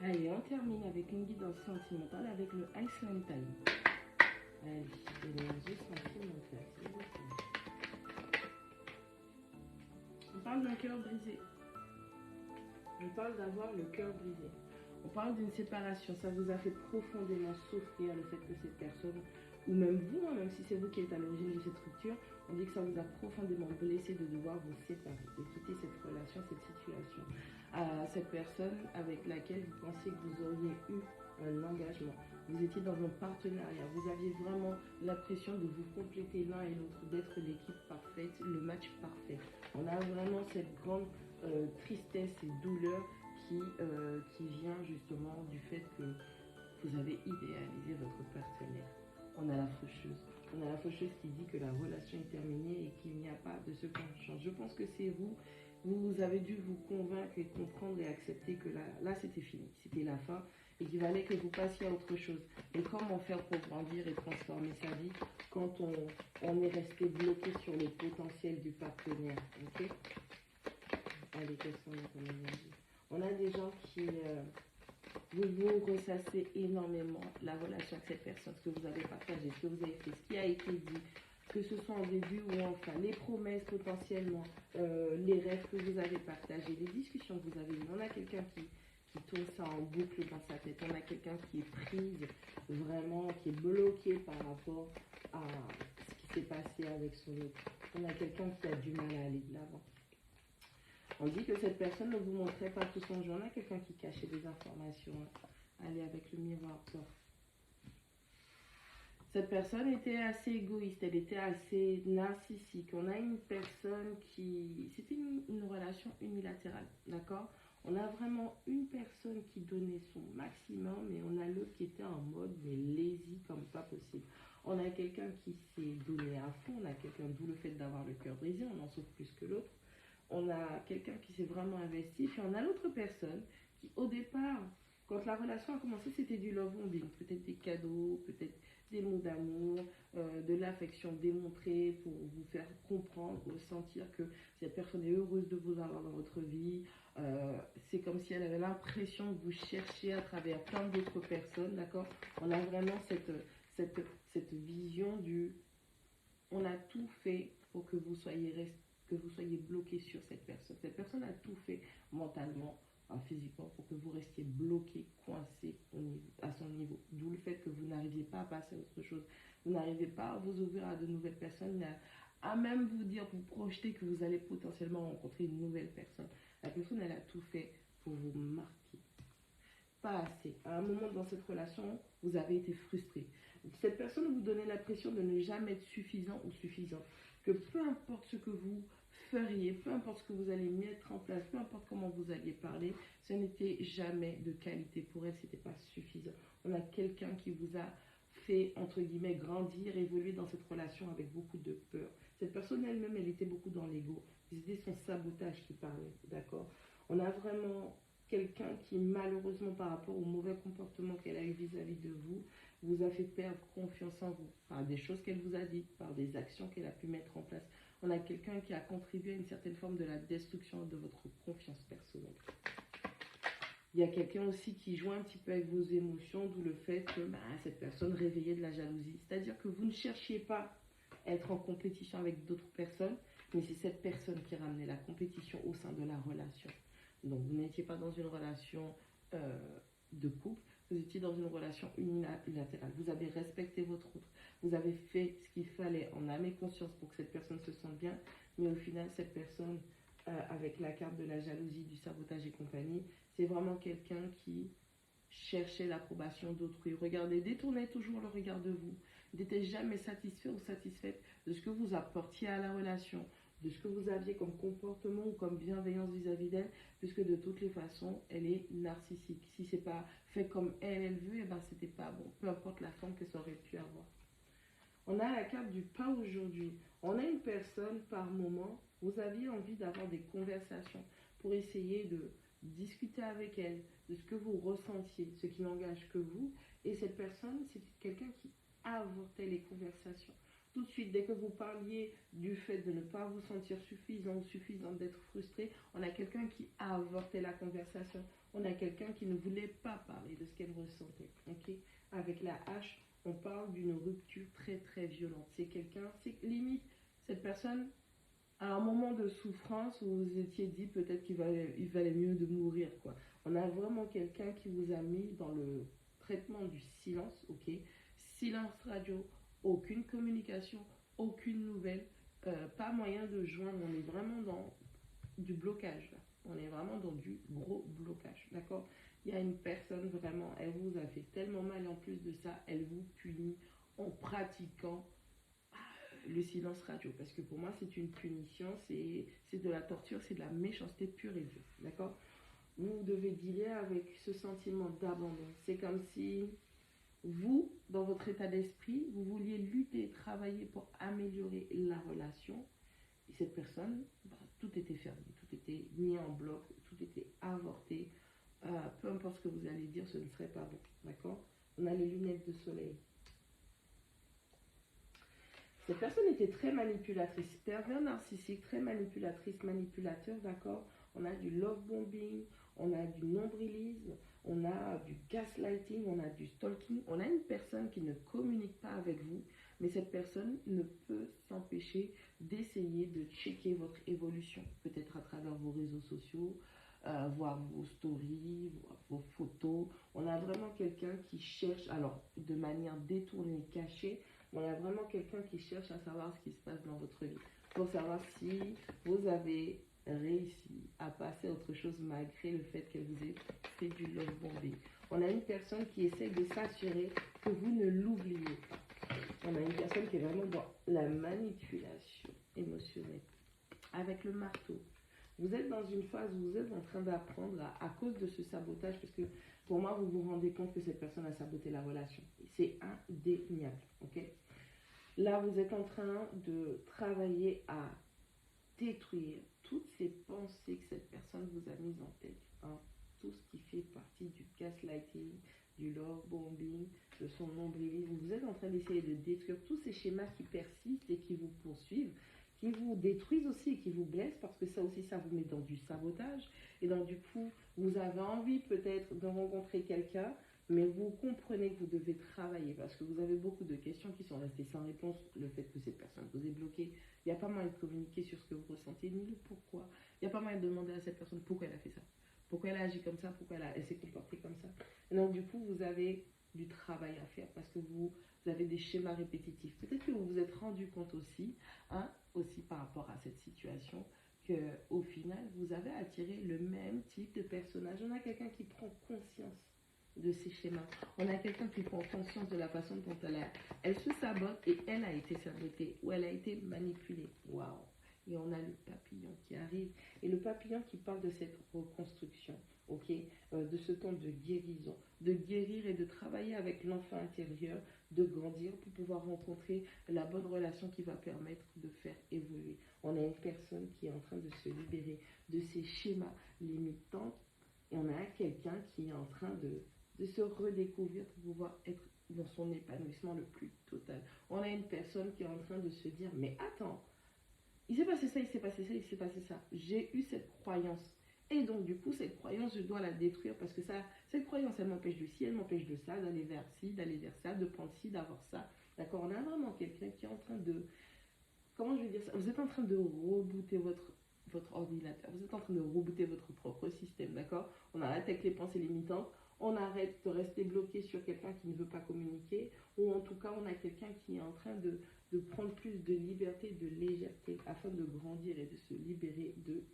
Allez, on termine avec une guidance sentimentale avec le Iceland Time. Allez, l'énergie sentimentale, s'il vous plaît. On parle d'un cœur brisé. On parle d'avoir le cœur brisé. On parle d'une séparation. Ça vous a fait profondément souffrir le fait que cette personne, ou même vous, même si c'est vous qui êtes à l'origine de cette rupture, on dit que ça vous a profondément blessé de devoir vous séparer, de quitter cette relation, cette situation. Cette personne avec laquelle vous pensiez que vous auriez eu un engagement. Vous étiez dans un partenariat. Vous aviez vraiment l'impression de vous compléter l'un et l'autre, d'être l'équipe parfaite, le match parfait. On a vraiment cette grande tristesse et douleur qui vient justement du fait que vous avez idéalisé votre partenaire. On a la faucheuse. On a la faucheuse qui dit que la relation est terminée et qu'il n'y a pas de seconde chance. Je pense que c'est vous. Vous avez dû vous convaincre et comprendre et accepter que là c'était fini. C'était la fin et qu'il fallait que vous passiez à autre chose. Et comment faire pour grandir et transformer sa vie quand on est resté bloqué sur le potentiel du partenaire. Ok? Allez, quelles sont les énergies? On a des gens qui... vous ressassez énormément la relation avec cette personne, ce que vous avez partagé, ce que vous avez fait, ce qui a été dit, que ce soit en début ou en fin, les promesses potentiellement, les rêves que vous avez partagés, les discussions que vous avez eues. On a quelqu'un qui tourne ça en boucle dans sa tête. On a quelqu'un qui est prise, vraiment, qui est bloqué par rapport à ce qui s'est passé avec son autre. On a quelqu'un qui a du mal à aller de l'avant. On dit que cette personne ne vous montrait pas tout son jeu. On a quelqu'un qui cachait des informations. Allez, avec le miroir. Cette personne était assez égoïste, elle était assez narcissique. On a une personne qui... C'était une relation unilatérale, d'accord? On a vraiment une personne qui donnait son maximum et on a l'autre qui était en mode mais lazy comme pas possible. On a quelqu'un qui s'est donné à fond, on a quelqu'un, d'où le fait d'avoir le cœur brisé, on en souffre plus que l'autre. On a quelqu'un qui s'est vraiment investi, puis on a l'autre personne qui au départ, quand la relation a commencé, c'était du love bombing, peut-être des cadeaux, peut-être des mots d'amour, de l'affection démontrée pour vous faire comprendre, ressentir que cette personne est heureuse de vous avoir dans votre vie. C'est comme si elle avait l'impression que vous cherchiez à travers plein d'autres personnes, d'accord? On a vraiment cette vision du... On a tout fait pour que vous soyez bloqué sur cette personne. Cette personne a tout fait mentalement, physiquement, pour que vous restiez bloqué, coincé à son niveau. D'où le fait que vous n'arriviez pas à passer à autre chose. Vous n'arrivez pas à vous ouvrir à de nouvelles personnes, à même vous dire, vous projeter que vous allez potentiellement rencontrer une nouvelle personne. La personne, elle a tout fait pour vous marquer. Pas assez. À un moment dans cette relation, vous avez été frustré. Cette personne vous donnait l'impression de ne jamais être suffisant ou suffisante. Que peu importe ce que vous feriez, peu importe ce que vous allez mettre en place, peu importe comment vous alliez parler, ce n'était jamais de qualité. Pour elle, ce n'était pas suffisant. On a quelqu'un qui vous a fait, entre guillemets, grandir, évoluer dans cette relation avec beaucoup de peur. Cette personne elle-même, elle était beaucoup dans l'ego. C'était son sabotage qui parlait, d'accord? On a vraiment quelqu'un qui, malheureusement, par rapport au mauvais comportement qu'elle a eu vis-à-vis de vous, vous a fait perdre confiance en vous, par des choses qu'elle vous a dites, par des actions qu'elle a pu mettre en place. On a quelqu'un qui a contribué à une certaine forme de la destruction de votre confiance personnelle. Il y a quelqu'un aussi qui joue un petit peu avec vos émotions, d'où le fait que cette personne réveillait de la jalousie. C'est-à-dire que vous ne cherchiez pas à être en compétition avec d'autres personnes, mais c'est cette personne qui ramenait la compétition au sein de la relation. Donc, vous n'étiez pas dans une relation de couple, vous étiez dans une relation unilatérale. Vous avez respecté votre autre, vous avez fait ce qu'il fallait en âme et conscience pour que cette personne se sente bien, mais au final, cette personne, avec la carte de la jalousie, du sabotage et compagnie, c'est vraiment quelqu'un qui cherchait l'approbation d'autrui. Regardez, détournez toujours le regard de vous. N'était jamais satisfait ou satisfaite de ce que vous apportiez à la relation, de ce que vous aviez comme comportement ou comme bienveillance vis-à-vis d'elle, puisque de toutes les façons, elle est narcissique. Si c'est pas fait comme elle veut, et c'était pas bon. Peu importe la forme que ça aurait pu avoir. On a la carte du pas aujourd'hui. On a une personne par moment, vous aviez envie d'avoir des conversations pour essayer de discuter avec elle de ce que vous ressentiez, ce qui n'engage que vous. Et cette personne, c'est quelqu'un qui avortait les conversations. Tout de suite, dès que vous parliez du fait de ne pas vous sentir suffisant ou suffisante, d'être frustré, on a quelqu'un qui a avorté la conversation. on a quelqu'un qui ne voulait pas parler de ce qu'elle ressentait. Ok. Avec la hache, on parle d'une rupture très très violente. C'est quelqu'un, c'est limite, cette personne, à un moment de souffrance où vous étiez dit peut-être il valait mieux de mourir, quoi. On a vraiment quelqu'un qui vous a mis dans le traitement du silence, ok? Silence radio, aucune communication, aucune nouvelle, pas moyen de joindre. On est vraiment dans du blocage, là. On est vraiment dans du gros blocage, d'accord? Il y a une personne vraiment, elle vous a fait tellement mal, et en plus de ça, elle vous punit en pratiquant le silence radio. Parce que pour moi, c'est une punition, c'est de la torture, c'est de la méchanceté pure et dure, d'accord? Vous devez dealer avec ce sentiment d'abandon. C'est comme si vous, dans votre état d'esprit, vous vouliez lutter, travailler pour améliorer la relation. Et cette personne, bah, tout était fermé, tout était mis en bloc, tout était avorté. Peu importe ce que vous allez dire, ce ne serait pas bon, d'accord? On a les lunettes de soleil. Cette personne était très manipulatrice, pervers narcissique, très manipulatrice, manipulateur, d'accord? On a du love bombing, on a du nombrilisme, on a du gaslighting, on a du stalking. On a une personne qui ne communique pas avec vous, mais cette personne ne peut s'empêcher d'essayer de checker votre évolution, peut-être à travers vos réseaux sociaux, voir vos stories, voir vos photos. On a vraiment quelqu'un qui cherche, alors de manière détournée, cachée, on a vraiment quelqu'un qui cherche à savoir ce qui se passe dans votre vie, pour savoir si vous avez réussi à passer à autre chose malgré le fait qu'elle vous ait fait du love bombing. On a une personne qui essaie de s'assurer que vous ne l'oubliez pas. On a une personne qui est vraiment dans la manipulation émotionnelle. Avec le marteau, vous êtes dans une phase où vous êtes en train d'apprendre à cause de ce sabotage, parce que pour moi, vous vous rendez compte que cette personne a saboté la relation. C'est indéniable, ok? Là, vous êtes en train de travailler à détruire toutes ces pensées que cette personne vous a mises en tête, hein. Tout ce qui fait partie du gaslighting, du love bombing, de son nombrilisme. Vous êtes en train d'essayer de détruire tous ces schémas qui persistent et qui vous poursuivent, qui vous détruisent aussi et qui vous blessent, parce que ça aussi, ça vous met dans du sabotage. Et donc, du coup, vous avez envie peut-être de rencontrer quelqu'un, mais vous comprenez que vous devez travailler parce que vous avez beaucoup de questions qui sont restées sans réponse. Le fait que cette personne vous ait bloqué, il n'y a pas moyen de communiquer sur ce que vous ressentez, ni le pourquoi. Il n'y a pas moyen de demander à cette personne pourquoi elle a fait ça, pourquoi elle a agi comme ça, pourquoi elle s'est comportée comme ça. Et donc, du coup, vous avez du travail à faire parce que vous avez des schémas répétitifs. Peut-être que vous vous êtes rendu compte aussi, hein, aussi par rapport à cette situation, qu'au final, vous avez attiré le même type de personnage. On a quelqu'un qui prend conscience de ces schémas. On a quelqu'un qui prend conscience de la façon dont elle se sabote et elle a été sabotée ou elle a été manipulée. Waouh! Et on a le papillon qui arrive. Et le papillon qui parle de cette reconstruction, ok, de ce temps de guérison, de guérir et de travailler avec l'enfant intérieur, de grandir pour pouvoir rencontrer la bonne relation qui va permettre de faire évoluer. On a une personne qui est en train de se libérer de ces schémas limitants et on a quelqu'un qui est en train de se redécouvrir pour pouvoir être dans son épanouissement le plus total. On a une personne qui est en train de se dire, mais attends, il s'est passé ça, il s'est passé ça, il s'est passé ça. J'ai eu cette croyance. Et donc, du coup, cette croyance, je dois la détruire parce que ça, cette croyance, elle m'empêche de ci, elle m'empêche de ça, d'aller vers ci, d'aller vers ça, de prendre ci, d'avoir ça. D'accord? On a vraiment quelqu'un qui est en train de... Comment je vais dire ça? Vous êtes en train de rebooter votre ordinateur. Vous êtes en train de rebooter votre propre système. D'accord? On arrête avec les pensées limitantes. On arrête de rester bloqué sur quelqu'un qui ne veut pas communiquer, ou en tout cas on a quelqu'un qui est en train de prendre plus de liberté, de légèreté, afin de grandir et de se libérer de